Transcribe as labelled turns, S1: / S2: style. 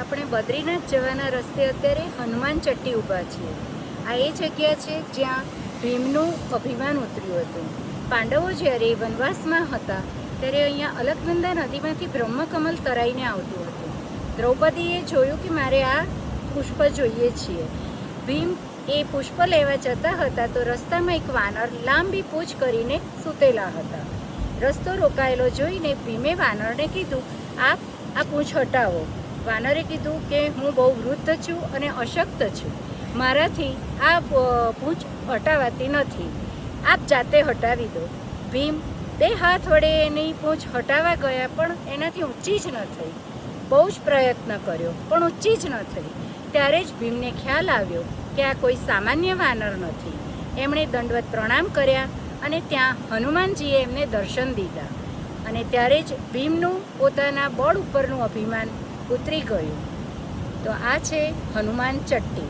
S1: આપણે બદ્રીનાથ જવાના રસ્તે અત્યારે હનુમાન ચટ્ટી ઊભા છીએ। આ એ જગ્યા છે જ્યાં ભીમનું અભિમાન ઉતર્યું હતું। પાંડવો જ્યારે વનવાસમાં હતા ત્યારે અહીંયા અલકનંદા નદીમાંથી બ્રહ્મકમલ તરાઈને આવતું હતું। દ્રૌપદીએ જોયું કે મારે આ પુષ્પ જોઈએ છીએ। ભીમ એ પુષ્પ લેવા જતા હતા તો રસ્તામાં એક વાનર લાંબી પૂંછ કરીને સૂતેલા હતા। રસ્તો રોકાયેલો જોઈને ભીમે વાનરને કીધું, આપ આ પૂંછ હટાવો। વાનરે કીધું કે હું બહુ વૃદ્ધ છું અને અશક્ત છું, મારાથી આ પૂંછ હટાવાતી નથી, આપ જાતે હટાવી દો। ભીમ બે હાથ વડે એની પૂંછ હટાવવા ગયા પણ એનાથી ઊંચી જ ન થઈ। બહુ જ પ્રયત્ન કર્યો પણ ઊંચી જ ન થઈ। ત્યારે જ ભીમને ખ્યાલ આવ્યો કે આ કોઈ સામાન્ય વાનર નથી। એમણે દંડવત પ્રણામ કર્યા અને ત્યાં હનુમાનજીએ એમને દર્શન દીધા અને ત્યારે જ ભીમનું પોતાના બળ ઉપરનું અભિમાન ઉતરી ગયું। તો આ છે હનુમાન ચટ્ટી।